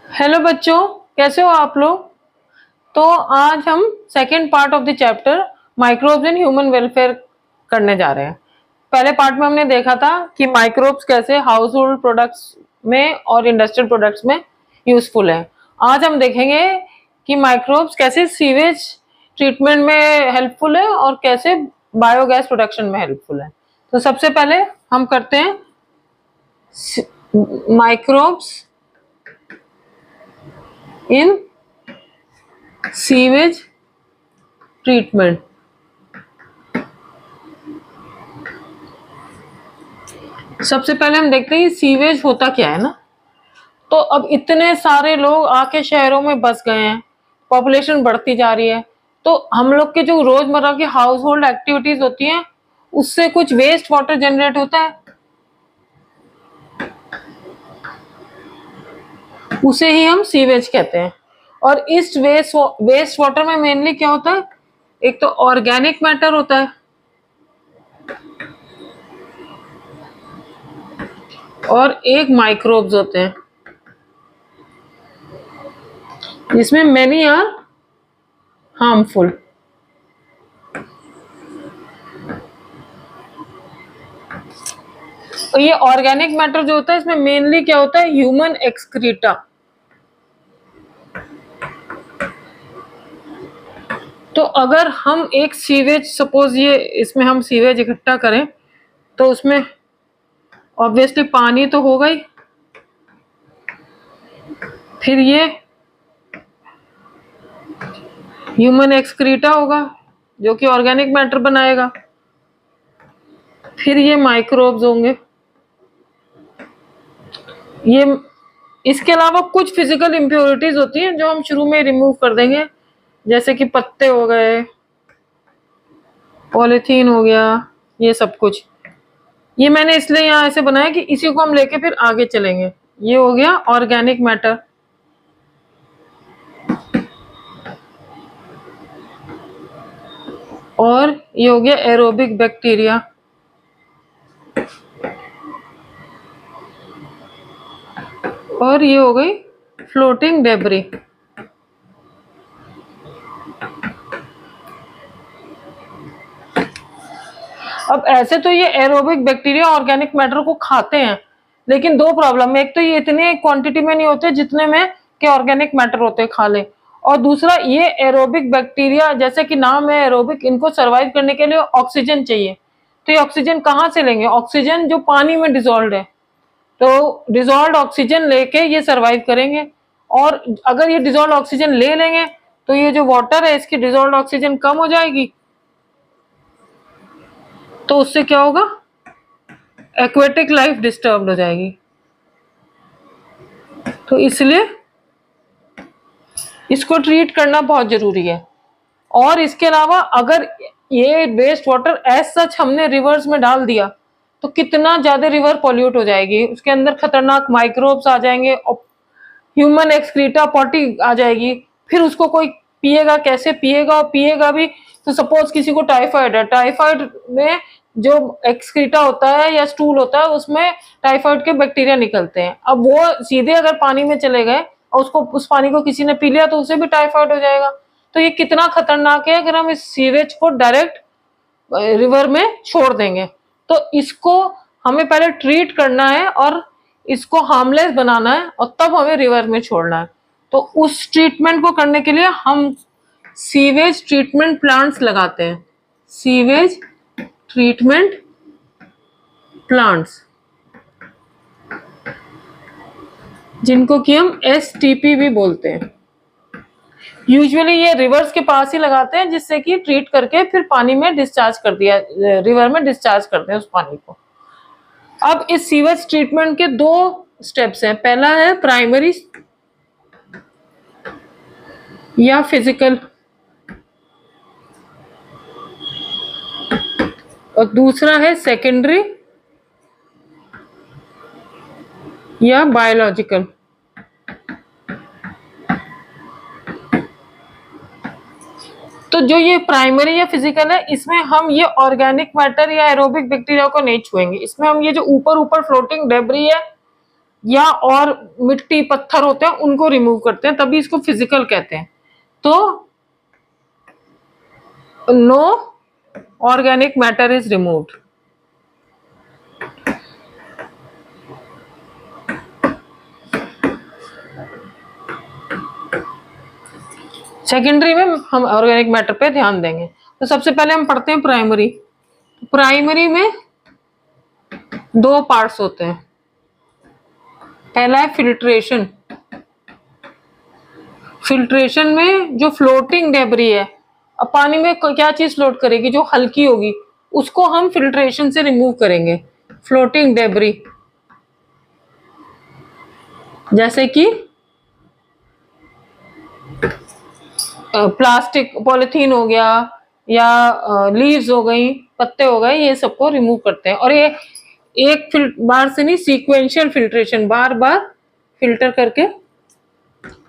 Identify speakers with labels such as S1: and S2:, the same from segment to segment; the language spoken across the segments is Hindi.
S1: हेलो बच्चों, कैसे हो आप लोग। तो आज हम second part of the chapter microbes in human welfare करने जा रहे हैं। पहले पार्ट में हमने देखा था कि माइक्रोब्स कैसे हाउस होल्ड प्रोडक्ट्स में और इंडस्ट्रियल प्रोडक्ट्स में यूजफुल है। आज हम देखेंगे कि माइक्रोब्स कैसे सीवेज ट्रीटमेंट में हेल्पफुल है और कैसे बायोगैस प्रोडक्शन में हेल्पफुल है। तो सबसे पहले हम करते हैं माइक्रोब्स इन सीवेज ट्रीटमेंट। सबसे पहले हम देखते हैं सीवेज होता क्या है ना। तो अब इतने सारे लोग आके शहरों में बस गए हैं, पॉपुलेशन बढ़ती जा रही है, तो हम लोग के जो रोजमर्रा की हाउस होल्ड एक्टिविटीज होती हैं उससे कुछ वेस्ट वाटर जनरेट होता है, उसे ही हम सीवेज कहते हैं। और इस वेस्ट वाटर में मेनली क्या होता है, एक तो ऑर्गेनिक मैटर होता है और एक माइक्रोब्स होते हैं, जिसमें मेनी आर हार्मफुल। तो ये ऑर्गेनिक मैटर जो होता है इसमें मेनली क्या होता है, ह्यूमन एक्सक्रीटा। तो अगर हम एक सीवेज, सपोज ये इसमें हम सीवेज इकट्ठा करें तो उसमें ऑब्वियसली पानी तो होगा ही, फिर ये ह्यूमन एक्सक्रीटा होगा जो कि ऑर्गेनिक मैटर बनाएगा, फिर ये माइक्रोब्स होंगे। ये इसके अलावा कुछ फिजिकल इम्प्योरिटीज होती हैं जो हम शुरू में रिमूव कर देंगे, जैसे कि पत्ते हो गए, पॉलीथीन हो गया, ये सब कुछ। ये मैंने इसलिए यहाँ ऐसे बनाया कि इसी को हम लेके फिर आगे चलेंगे। ये हो गया ऑर्गेनिक मैटर। और ये हो गया एरोबिक बैक्टीरिया। और ये हो गई फ्लोटिंग डेब्री। अब ऐसे तो ये एरोबिक बैक्टीरिया ऑर्गेनिक मैटर को खाते हैं, लेकिन दो प्रॉब्लम है। एक तो ये इतने क्वांटिटी में नहीं होते जितने में के ऑर्गेनिक मैटर होते हैं, खा ले। और दूसरा, ये एरोबिक बैक्टीरिया, जैसे कि नाम है एरोबिक, इनको सर्वाइव करने के लिए ऑक्सीजन चाहिए। तो ये ऑक्सीजन कहाँ से लेंगे, ऑक्सीजन जो पानी में डिजोल्व है, तो डिजोल्व ऑक्सीजन लेके ये सर्वाइव करेंगे। और अगर ये डिजोल्व ऑक्सीजन ले लेंगे तो ये जो वाटर है इसकी डिजोल्व ऑक्सीजन कम हो जाएगी, तो उससे क्या होगा, एक्वेटिक लाइफ डिस्टर्ब हो जाएगी। तो इसलिए इसको ट्रीट करना बहुत जरूरी है। और इसके अलावा अगर ये वेस्ट वाटर एज सच हमने रिवर्स में डाल दिया तो कितना ज्यादा रिवर पॉल्यूट हो जाएगी, उसके अंदर खतरनाक माइक्रोब्स आ जाएंगे और ह्यूमन एक्सक्रीटा पॉटी आ जाएगी। फिर उसको कोई पिएगा, कैसे पिएगा, और पिएगा भी तो सपोज किसी को टाइफाइड है, टाइफाइड में जो एक्सक्रीटा होता है या स्टूल होता है उसमें टाइफाइड के बैक्टीरिया निकलते हैं। अब वो सीधे अगर पानी में चले गए और उसको, उस पानी को किसी ने पी लिया तो उसे भी टाइफाइड हो जाएगा। तो ये कितना खतरनाक है अगर हम इस सीवेज को डायरेक्ट रिवर में छोड़ देंगे। तो इसको हमें पहले ट्रीट करना है और इसको हार्मलेस बनाना है और तब हमें रिवर में छोड़ना है। तो उस ट्रीटमेंट को करने के लिए हम सीवेज ट्रीटमेंट प्लांट्स लगाते हैं, सीवेज ट्रीटमेंट प्लांट्स, जिनको कि हम STP भी बोलते हैं। यूजुअली ये रिवर्स के पास ही लगाते हैं, जिससे कि ट्रीट करके फिर पानी में डिस्चार्ज कर दिया, रिवर में डिस्चार्ज करते हैं उस पानी को। अब इस सीवेज ट्रीटमेंट के दो स्टेप्स हैं। पहला है प्राइमरी या फिजिकल, और दूसरा है सेकेंडरी या बायोलॉजिकल। तो जो ये प्राइमरी या फिजिकल है, इसमें हम ये ऑर्गेनिक मैटर या एरोबिक बैक्टीरिया को नहीं छुएंगे। इसमें हम ये जो ऊपर ऊपर फ्लोटिंग डेब्री है या और मिट्टी पत्थर होते हैं उनको रिमूव करते हैं, तभी इसको फिजिकल कहते हैं। तो no organic matter is removed. Secondary में हम ऑर्गेनिक मैटर पे ध्यान देंगे। तो सबसे पहले हम पढ़ते हैं प्राइमरी। प्राइमरी में दो पार्ट्स होते हैं। पहला है फिल्ट्रेशन। फिल्ट्रेशन में जो फ्लोटिंग डेब्री है, अब पानी में क्या चीज फ्लोट करेगी, जो हल्की होगी, उसको हम फिल्ट्रेशन से रिमूव करेंगे। फ्लोटिंग डेब्री जैसे कि प्लास्टिक पॉलिथीन हो गया या लीव्स हो गई, पत्ते हो गए, ये सबको रिमूव करते हैं। और ये एक बार से नहीं, सीक्वेंशियल फिल्ट्रेशन, बार बार फिल्टर करके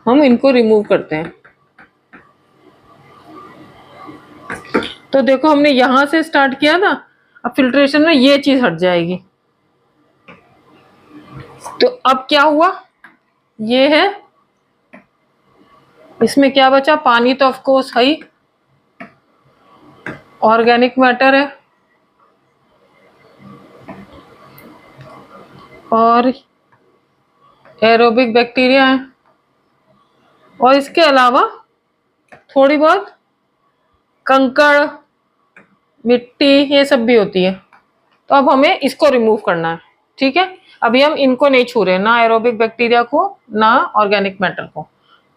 S1: हम इनको रिमूव करते हैं। तो देखो हमने यहां से स्टार्ट किया ना, अब फिल्ट्रेशन में ये चीज हट जाएगी। तो अब क्या हुआ, ये है, इसमें क्या बचा, पानी तो ऑफ कोर्स है ही, ऑर्गेनिक मैटर है और एरोबिक बैक्टीरिया है, और इसके अलावा थोड़ी बहुत कंकड़, मिट्टी, ये सब भी होती है। तो अब हमें इसको रिमूव करना है। ठीक है, अभी हम इनको नहीं छू रहे, ना एरोबिक बैक्टीरिया को ना ऑर्गेनिक मैटर को।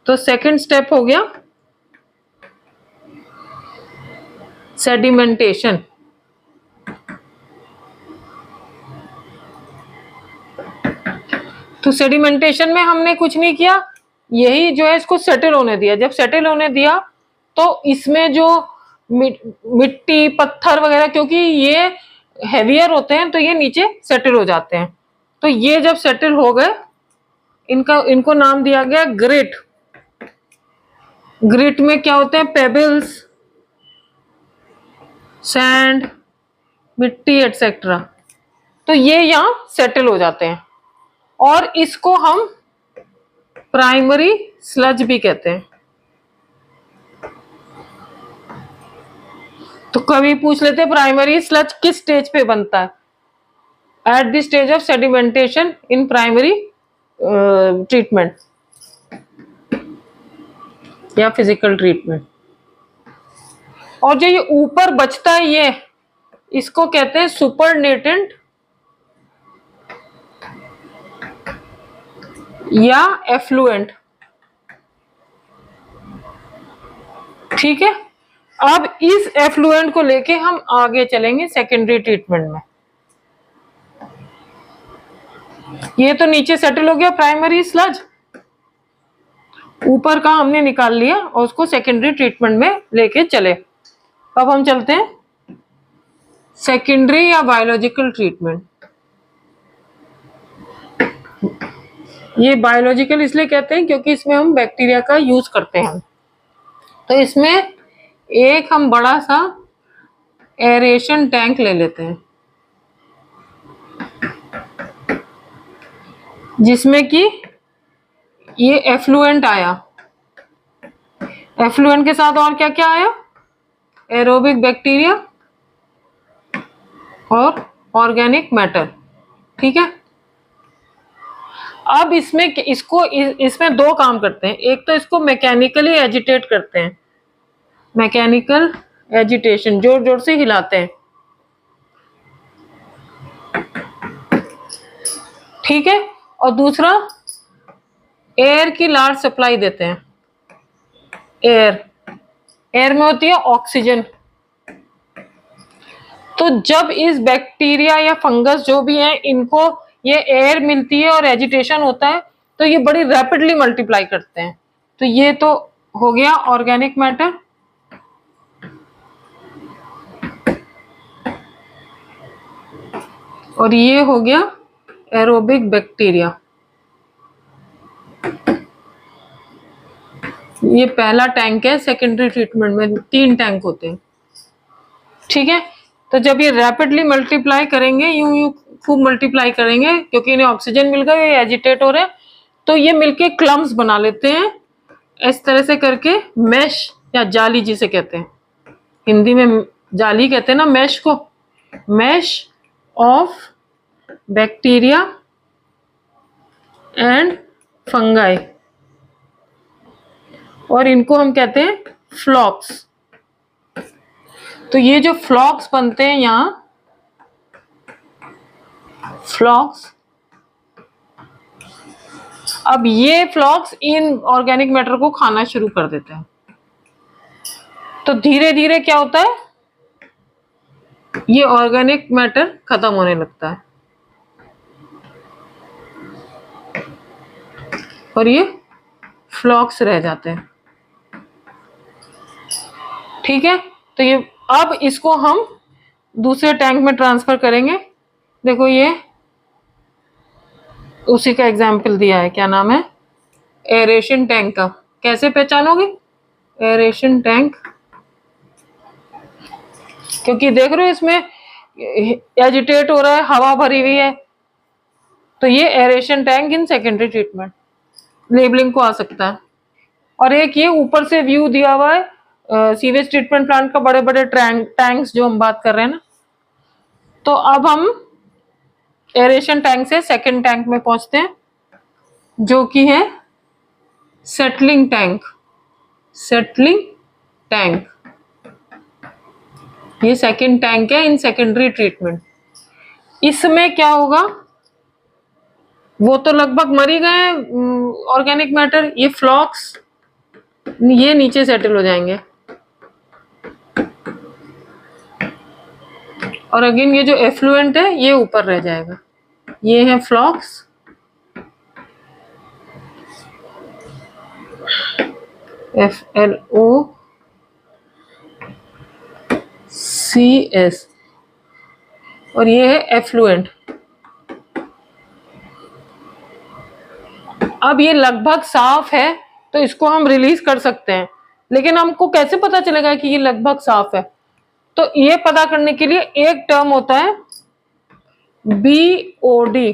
S1: तो सेकंड स्टेप हो गया सेडिमेंटेशन। तो सेडिमेंटेशन में हमने कुछ नहीं किया, यही जो है इसको सेटल होने दिया। जब सेटल होने दिया तो इसमें जो मिट्टी पत्थर वगैरह, क्योंकि ये हेवियर होते हैं तो ये नीचे सेटल हो जाते हैं। तो ये जब सेटल हो गए, इनको नाम दिया गया ग्रिट। ग्रिट में क्या होते हैं, पेबल्स, सैंड, मिट्टी एटसेट्रा। तो ये यहां सेटल हो जाते हैं और इसको हम प्राइमरी स्लज भी कहते हैं। तो कभी पूछ लेते प्राइमरी स्लज किस स्टेज पे बनता है, at the stage of sedimentation in primary treatment या फिजिकल ट्रीटमेंट। और जो ये ऊपर बचता है, ये इसको कहते हैं सुपरनेटेंट या एफ्लुएंट। ठीक है, अब इस एफ्लुएंट को लेके हम आगे चलेंगे सेकेंडरी ट्रीटमेंट में। ये तो नीचे सेटल हो गया प्राइमरी स्लज, ऊपर का हमने निकाल लिया और उसको सेकेंडरी ट्रीटमेंट में लेके चले। अब हम चलते हैं सेकेंडरी या बायोलॉजिकल ट्रीटमेंट। ये बायोलॉजिकल इसलिए कहते हैं क्योंकि इसमें हम बैक्टीरिया का यूज करते हैं। तो इसमें एक हम बड़ा सा एरेशन टैंक ले लेते हैं, जिसमें कि ये एफ्लुएंट आया, एफ्लुएंट के साथ और क्या क्या आया, एरोबिक बैक्टीरिया और ऑर्गेनिक मैटर। ठीक है, अब इसमें दो काम करते हैं। एक तो इसको मैकेनिकली एजिटेट करते हैं, मैकेनिकल एजिटेशन, जोर जोर से हिलाते हैं। ठीक है, और दूसरा एयर की लार्ज सप्लाई देते हैं। एयर में होती है ऑक्सीजन। तो जब इस बैक्टीरिया या फंगस जो भी है, इनको ये एयर मिलती है और एजिटेशन होता है, तो ये बड़ी रैपिडली मल्टीप्लाई करते हैं। तो ये तो हो गया ऑर्गेनिक मैटर। और ये हो गया एरोबिक बैक्टीरिया। ये पहला टैंक है सेकेंडरी ट्रीटमेंट में, 3 टैंक होते हैं। ठीक है, तो जब ये रैपिडली मल्टीप्लाई करेंगे यूं यूं खूब मल्टीप्लाई करेंगे क्योंकि इन्हें ऑक्सीजन मिल गया, ये एजिटेट हो रहे हैं, तो ये मिलके क्लम्स बना लेते हैं इस तरह से करके, मैश या जाली जिसे कहते हैं, हिंदी में जाली कहते हैं ना मैश को, mesh of bacteria and fungi, और इनको हम कहते हैं फ्लॉक्स। तो ये जो फ्लॉक्स बनते हैं यहां, फ्लॉक्स, अब ये फ्लॉक्स इन ऑर्गेनिक मैटर को खाना शुरू कर देते हैं। तो धीरे धीरे क्या होता है, ये ऑर्गेनिक मैटर खत्म होने लगता है और ये फ्लॉक्स रह जाते हैं। ठीक है, तो ये अब इसको हम दूसरे टैंक में ट्रांसफर करेंगे। देखो ये उसी का एग्जाम्पल दिया है, क्या नाम है, एरेशन टैंक का। कैसे पहचानोगे एरेशन टैंक, क्योंकि देख रहे हो इसमें एजिटेट हो रहा है, हवा भरी हुई है, तो ये aeration tank in secondary treatment labelling को आ सकता है। और एक ये ऊपर से व्यू दिया हुआ है सीवेज ट्रीटमेंट प्लांट का, बड़े बड़े टैंक्स जो हम बात कर रहे हैं ना। तो अब हम एरेशन टैंक से सेकंड टैंक में पहुंचते हैं जो कि है सेटलिंग टैंक। सेटलिंग टैंक ये सेकंड टैंक है इन सेकेंडरी ट्रीटमेंट। इसमें क्या होगा, वो तो लगभग मर ही गए ऑर्गेनिक मैटर, ये फ्लॉक्स ये नीचे सेटल हो जाएंगे, और अगेन ये जो एफ्लुएंट है ये ऊपर रह जाएगा। ये है फ्लॉक्स, FLOCS, और ये है एफ्लुएंट। अब ये लगभग साफ है तो इसको हम रिलीज कर सकते हैं, लेकिन हमको कैसे पता चलेगा कि ये लगभग साफ है? तो ये पता करने के लिए एक टर्म होता है BOD,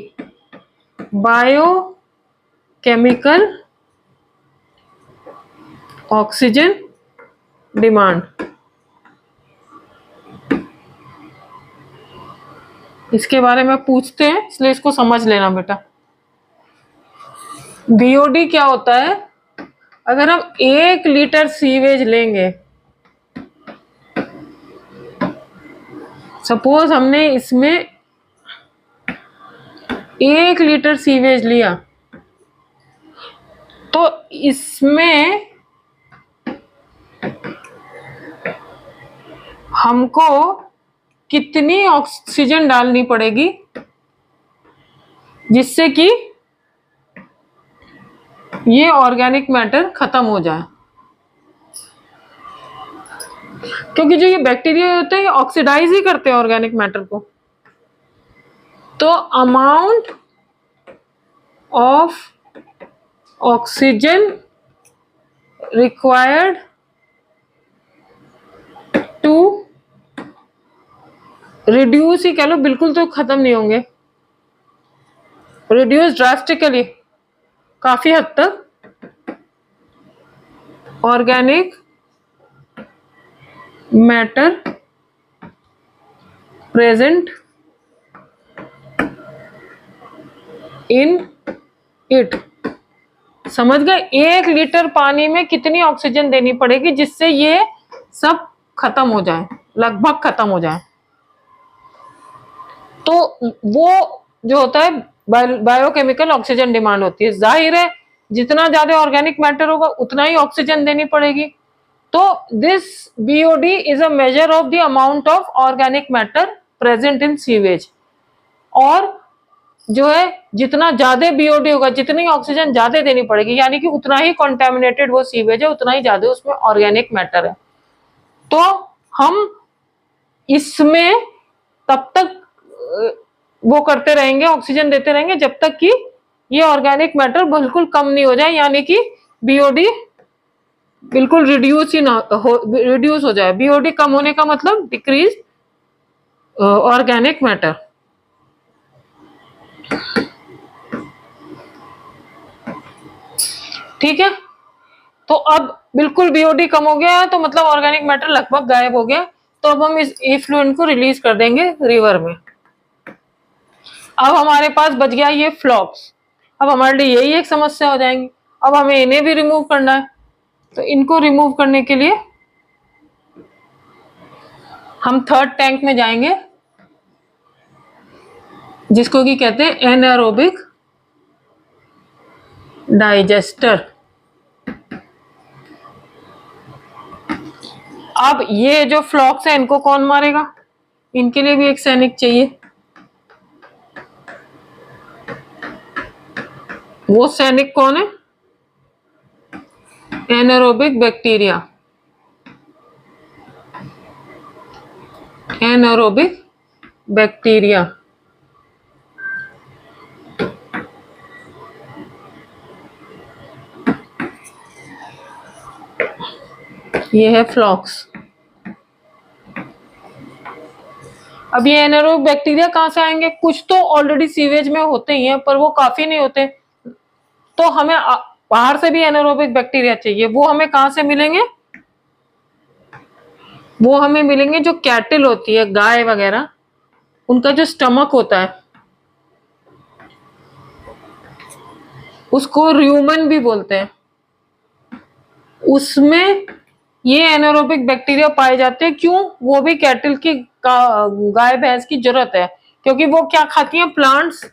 S1: बायोकेमिकल ऑक्सीजन डिमांड। इसके बारे में पूछते हैं, इसलिए इसको समझ लेना बेटा। BOD क्या होता है, अगर हम 1 लीटर सीवेज लेंगे, सपोज हमने इसमें 1 लीटर सीवेज लिया, तो इसमें हमको कितनी ऑक्सीजन डालनी पड़ेगी जिससे कि ये ऑर्गेनिक मैटर खत्म हो जाए? क्योंकि जो ये बैक्टीरिया होते हैं ये ऑक्सीडाइज ही करते हैं ऑर्गेनिक मैटर को। तो amount of oxygen required to reduce ही कह लो, बिल्कुल तो खत्म नहीं होंगे, रिड्यूस ड्रास्टिकली, काफी हद तक organic matter present in it. समझ गए? 1 लीटर पानी में कितनी ऑक्सीजन देनी पड़ेगी जिससे ये सब खत्म हो जाए, लगभग खत्म हो जाए। तो वो जो होता है बायोकेमिकल ऑक्सीजन डिमांड होती है। जाहिर है जितना ज्यादा ऑर्गेनिक मैटर होगा उतना ही ऑक्सीजन देनी पड़ेगी। तो this BOD is a measure of the amount of organic matter present in sewage. और जो है जितना ज्यादा BOD होगा, जितनी ऑक्सीजन ज्यादा देनी पड़ेगी, यानी कि उतना ही कॉन्टेमिनेटेड वो सीवेज है, उतना ही ज्यादा उसमें ऑर्गेनिक मैटर है। तो हम इसमें तब तक वो करते रहेंगे, ऑक्सीजन देते रहेंगे जब तक कि ये ऑर्गेनिक मैटर बिल्कुल कम नहीं हो जाए, यानी कि BOD बिल्कुल रिड्यूस हो जाए। BOD कम होने का मतलब डिक्रीज ऑर्गेनिक मैटर। ठीक है, तो अब बिल्कुल बीओडी कम हो गया है, तो मतलब ऑर्गेनिक मैटर लगभग गायब हो गया। तो अब हम इस इफ्लुएंट को रिलीज कर देंगे रिवर में। अब हमारे पास बच गया ये फ्लॉक्स। अब हमारे लिए यही एक समस्या हो जाएंगी। अब हमें इन्हें भी रिमूव करना है, तो इनको रिमूव करने के लिए हम थर्ड टैंक में जाएंगे, जिसको कि कहते हैं एनारोबिक डाइजेस्टर। अब ये जो फ्लॉक्स है इनको कौन मारेगा? इनके लिए भी एक सैनिक चाहिए। वो सैनिक कौन है? Anaerobic bacteria. एनारोबिक बैक्टीरिया ये है फ्लॉक्स। अब ये एनारोबिक बैक्टीरिया कहां से आएंगे? कुछ तो ऑलरेडी सीवेज में होते ही हैं, पर वो काफी नहीं होते, तो हमें बाहर से भी एनारोबिक बैक्टीरिया चाहिए। वो हमें कहां से मिलेंगे? वो हमें मिलेंगे जो कैटल होती है, गाय वगैरह, उनका जो स्टमक होता है उसको र्यूमन भी बोलते हैं, उसमें ये एनारोबिक बैक्टीरिया पाए जाते हैं। क्यों? वो भी कैटल की गाय भैंस की जरूरत है, क्योंकि वो क्या खाती हैं? प्लांट्स।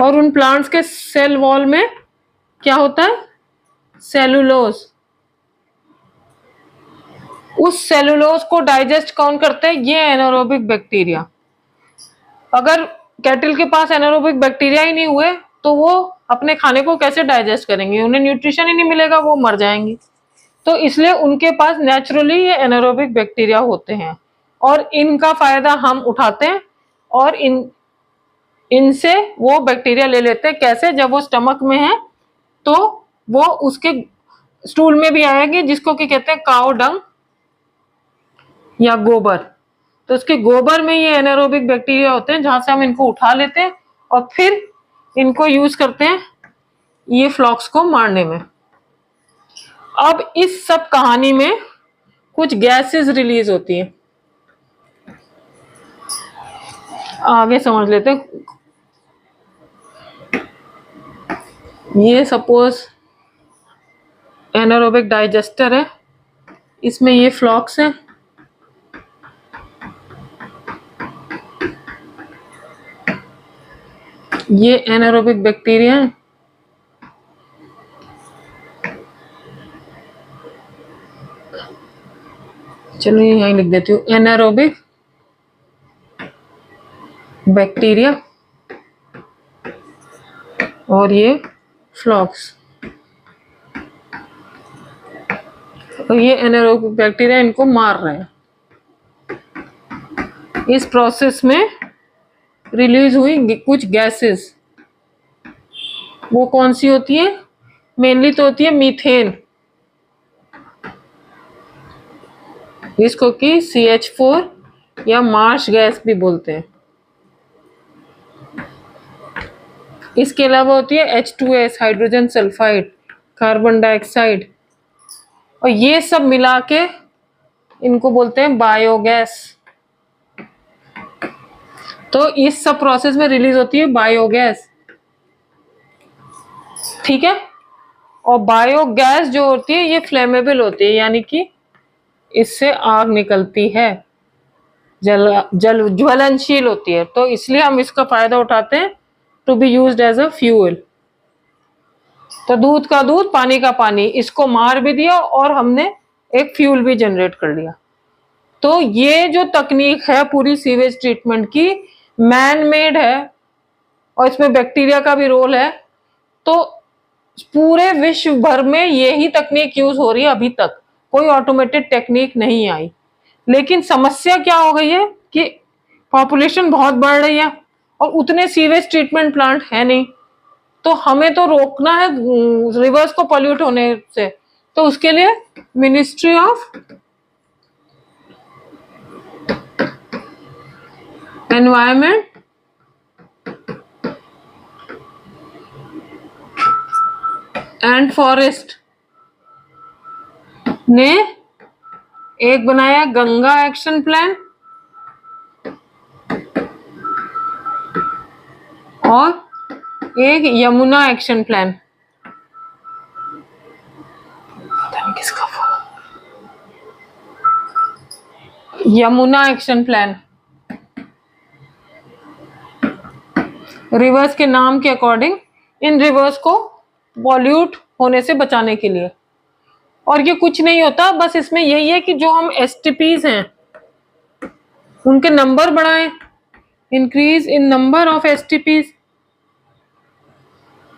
S1: और उन प्लांट्स के सेल वॉल में क्या होता है? सेलुलोज। उस सेलुलोज को डाइजेस्ट कौन करते हैं? ये एनारोबिक बैक्टीरिया। अगर कैटल के पास एनारोबिक बैक्टीरिया ही नहीं हुए तो वो अपने खाने को कैसे डाइजेस्ट करेंगे? उन्हें न्यूट्रिशन ही नहीं मिलेगा, वो मर जाएंगी। तो इसलिए उनके पास नेचुरली ये एनारोबिक बैक्टीरिया होते हैं, और इनका फायदा हम उठाते हैं, और इनसे वो बैक्टीरिया ले लेते हैं। कैसे? जब वो स्टमक में है तो वो उसके स्टूल में भी आएंगे, जिसको कि कहते हैं काउ डंग या गोबर। तो उसके गोबर में ये एनारोबिक बैक्टीरिया होते हैं, जहां से हम इनको उठा लेते हैं और फिर इनको यूज करते हैं ये फ्लॉक्स को मारने में। अब इस सब कहानी में कुछ गैसेस रिलीज होती हैं, आगे समझ लेते हैं। ये सपोज एनारोबिक डाइजेस्टर है, इसमें ये फ्लॉक्स है, ये एनारोबिक बैक्टीरिया है, चलो ये यहीं लिख देती हूँ, एनारोबिक बैक्टीरिया, और ये फ्लॉक्स। और ये एनारोबिक बैक्टीरिया इनको मार रहे हैं। इस प्रोसेस में रिलीज हुई कुछ गैसेस, वो कौन सी होती है? मेनली तो होती है मीथेन, जिसको कि CH4 या मार्श गैस भी बोलते हैं। इसके अलावा होती है H2S, hydrogen sulphide, carbon dioxide, और ये सब मिला के इनको बोलते हैं बायोगैस। तो इस सब प्रोसेस में रिलीज होती है बायोगैस, ठीक है। और बायोगैस जो होती है ये फ्लेमेबल होती है, यानी कि इससे आग निकलती है, ज्वलनशील होती है। तो इसलिए हम इसका फायदा उठाते हैं to be used as a fuel. तो दूध का दूध, पानी का पानी, इसको मार भी दिया और हमने एक फ्यूल भी जनरेट कर लिया। तो ये जो तकनीक है पूरी सीवेज ट्रीटमेंट की, मैन मेड है, और इसमें बैक्टीरिया का भी रोल है। तो पूरे विश्व भर में यही तकनीक यूज हो रही है, अभी तक कोई ऑटोमेटेड टेक्निक नहीं आई। लेकिन समस्या क्या हो गई है कि पॉपुलेशन बहुत बढ़ रही है और उतने सीवेज ट्रीटमेंट प्लांट है नहीं। तो हमें तो रोकना है रिवर्स को पॉल्यूट होने से, तो उसके लिए ministry of environment and forest ने एक बनाया गंगा एक्शन प्लान और एक यमुना एक्शन प्लान। किसका यमुना एक्शन प्लान रिवर्स के नाम के अकॉर्डिंग इन रिवर्स को पॉल्यूट होने से बचाने के लिए। और ये कुछ नहीं होता, बस इसमें यही है कि जो हम एसटीपीज हैं उनके नंबर बढ़ाएं, इंक्रीज इन नंबर ऑफ एसटीपीज,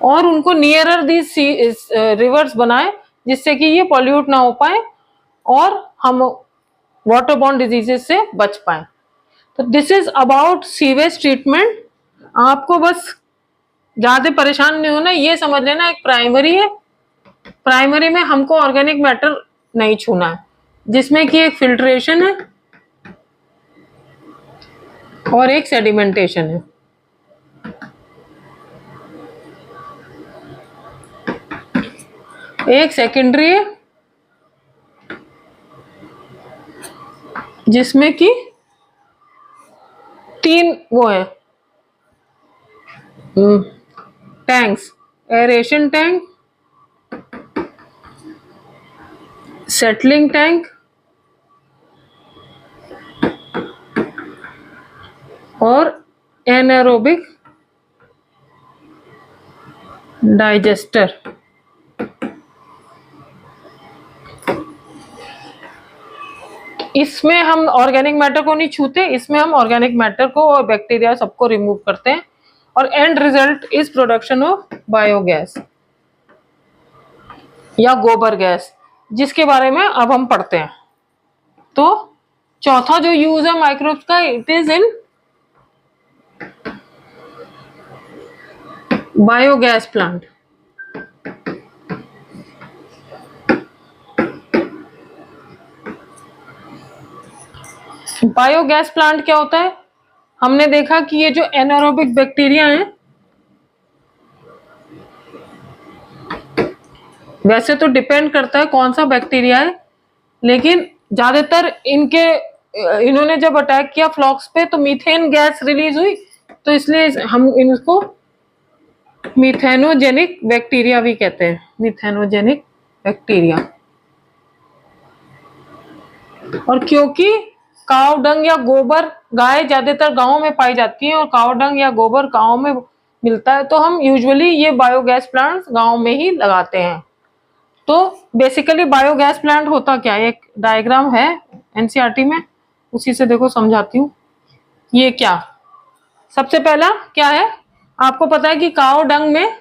S1: और उनको नियरर दीज रिवर्स बनाएं जिससे कि ये पॉल्यूट ना हो पाए और हम वाटर बॉर्न डिजीजेस से बच पाए। तो this is about sewage treatment. आपको बस ज्यादा परेशान नहीं होना, ये समझ लेना एक प्राइमरी है, प्राइमरी में हमको ऑर्गेनिक मैटर नहीं छूना है, जिसमें कि एक फिल्ट्रेशन है और एक सेडिमेंटेशन है। एक सेकेंडरी है जिसमें कि 3 वो है tanks, aeration tank, settling tank और एनारोबिक डाइजेस्टर। इसमें हम ऑर्गेनिक मैटर को नहीं छूते, इसमें हम ऑर्गेनिक मैटर को और बैक्टीरिया सबको रिमूव करते हैं और and result is production of biogas या गोबर गैस, जिसके बारे में अब हम पढ़ते हैं। तो चौथा जो यूज है माइक्रोब्स का, it is in biogas plant. Biogas plant क्या होता है? हमने देखा कि ये जो एनारोबिक बैक्टीरिया हैं, वैसे तो डिपेंड करता है कौन सा बैक्टीरिया है, लेकिन ज्यादातर इन्होंने जब अटैक किया फ्लॉक्स पे तो मीथेन गैस रिलीज हुई, तो इसलिए हम इनको मीथेनोजेनिक बैक्टीरिया भी कहते हैं, मीथेनोजेनिक बैक्टीरिया। और क्योंकि काव डंग या गोबर, गाय ज्यादातर गांवों में पाई जाती है और काव डंग या गोबर गांव में मिलता है, तो हम यूजुअली ये बायोगैस प्लांट गांव में ही लगाते हैं। तो बेसिकली बायोगैस प्लांट होता क्या है, एक डायग्राम है एनसीईआरटी में, उसी से देखो समझाती हूँ। ये क्या, सबसे पहला क्या है, आपको पता है कि काव डंग में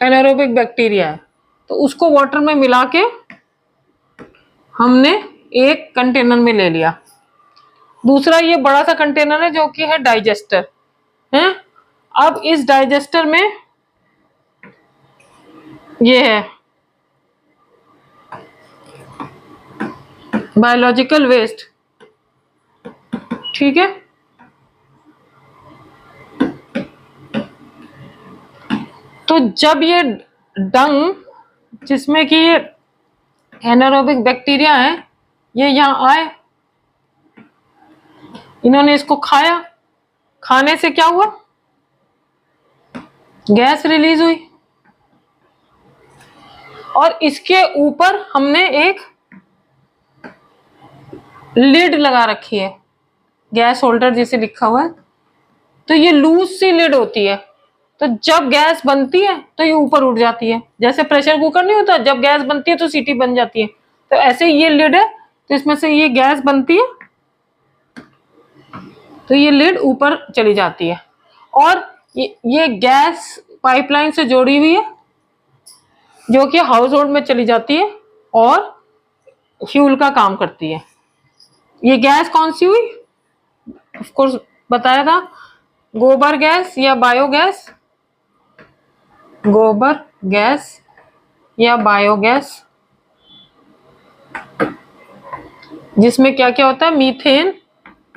S1: एनारोबिक बैक्टीरिया है, तो उसको वाटर में मिला के हमने एक कंटेनर में ले लिया। दूसरा ये बड़ा सा कंटेनर है जो कि है डाइजेस्टर है। अब इस डाइजेस्टर में ये है बायोलॉजिकल वेस्ट, ठीक है। तो जब ये डंग, जिसमें कि ये एनारोबिक बैक्टीरिया है, ये यहां आए, इन्होंने इसको खाया, खाने से क्या हुआ, गैस रिलीज हुई, और इसके ऊपर हमने एक लिड लगा रखी है, गैस होल्डर जिसे लिखा हुआ है। तो ये लूज सी लिड होती है, तो जब गैस बनती है तो ये ऊपर उठ जाती है, जैसे प्रेशर कुकर नहीं होता, जब गैस बनती है तो सीटी बन जाती है, तो ऐसे ये लिड है, तो इसमें से ये गैस बनती है, तो ये लिड ऊपर चली जाती है, और ये गैस पाइपलाइन से जोड़ी हुई है जो कि हाउस होल्ड में चली जाती है और फ्यूल का काम करती है। ये गैस कौन सी हुई, ऑफ कोर्स बताया था, गोबर गैस या बायोगैस, गोबर गैस या बायोगैस, जिसमें क्या क्या होता है, मीथेन,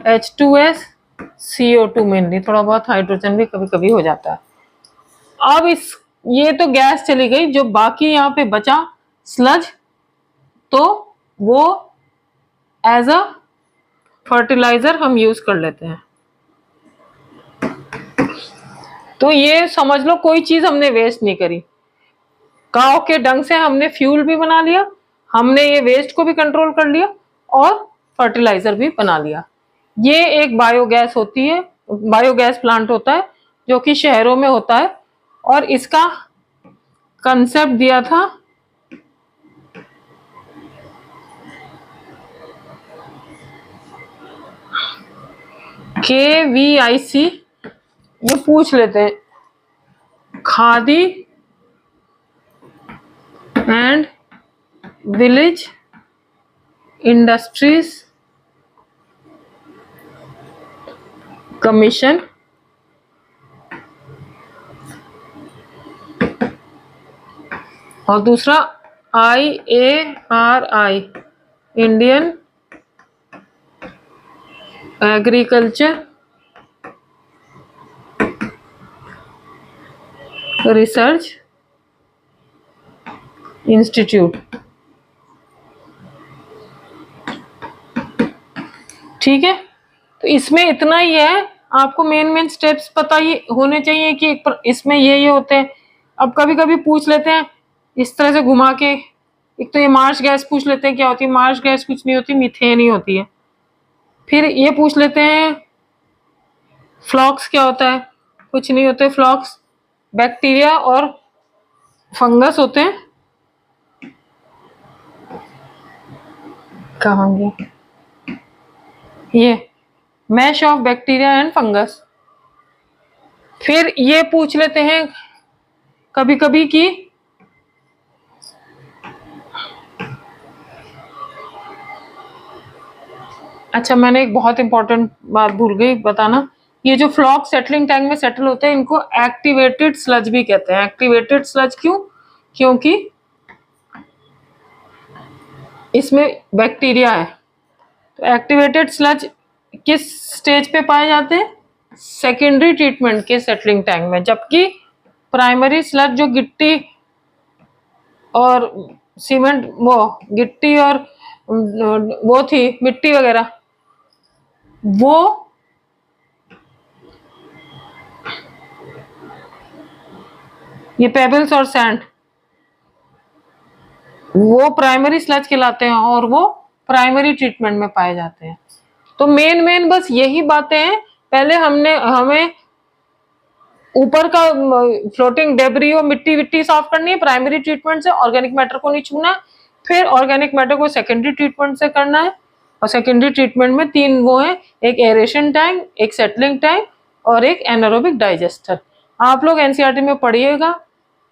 S1: H2S, CO2 मेनली, थोड़ा बहुत हाइड्रोजन भी कभी कभी हो जाता है। अब इस ये तो गैस चली गई, जो बाकी यहाँ पे बचा स्लज, तो वो एज अ फर्टिलाइजर हम यूज कर लेते हैं। तो ये समझ लो कोई चीज हमने वेस्ट नहीं करी। काव के डंग से हमने फ्यूल भी बना लिया, हमने ये वेस्ट को भी कंट्रोल कर लिया और फर्टिलाइजर भी बना लिया। ये एक बायोगैस होती है, बायोगैस प्लांट होता है जो कि शहरों में होता है, और इसका कंसेप्ट दिया था KVIC। ये पूछ लेते हैं, khadi and village industries commission, और दूसरा IARI, Indian agriculture research institute. ठीक है, तो इसमें इतना ही है, आपको मेन स्टेप्स पता ही होने चाहिए कि इसमें ये होते हैं। अब कभी कभी पूछ लेते हैं इस तरह से घुमा के, एक तो ये मार्श गैस पूछ लेते हैं क्या होती है। मार्श गैस कुछ नहीं होती, मीथेन ही होती है। फिर ये पूछ लेते हैं फ्लॉक्स क्या होता है, कुछ नहीं होते। फ्लॉक्स बैक्टीरिया और फंगस होते हैं। कहाँ गए ये, mesh of bacteria and fungus. फिर ये पूछ लेते हैं कभी कभी कि अच्छा, मैंने एक बहुत इंपॉर्टेंट बात भूल गई बताना। ये जो फ्लॉक सेटलिंग टैंक में सेटल होते हैं, इनको एक्टिवेटेड स्लज भी कहते हैं। एक्टिवेटेड स्लज क्यों? क्योंकि इसमें बैक्टीरिया है। तो एक्टिवेटेड स्लज किस स्टेज पे पाए जाते हैं? सेकेंडरी ट्रीटमेंट के सेटलिंग टैंक में। जबकि प्राइमरी स्लज जो गिट्टी और सीमेंट, वो गिट्टी और वो थी मिट्टी वगैरह, वो ये पेबल्स और सैंड, वो प्राइमरी स्लज कहलाते हैं और वो प्राइमरी ट्रीटमेंट में पाए जाते हैं। तो मेन बस यही बातें हैं। पहले हमें ऊपर का फ्लोटिंग डेब्री और मिट्टी विट्टी साफ करनी है प्राइमरी ट्रीटमेंट से, ऑर्गेनिक मैटर को नहीं छूना है। फिर ऑर्गेनिक मैटर को सेकेंडरी ट्रीटमेंट से करना है। और सेकेंडरी ट्रीटमेंट में 3 वो है, एक एरेशन टैंक, एक सेटलिंग टैंक और एक एनारोबिक डाइजेस्टर। आप लोग एनसीईआरटी में पढ़िएगा।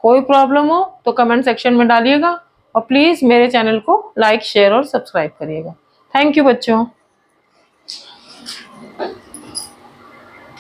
S1: कोई प्रॉब्लम हो तो कमेंट सेक्शन में डालिएगा, और प्लीज मेरे चैनल को लाइक शेयर और सब्सक्राइब करिएगा। थैंक यू बच्चों।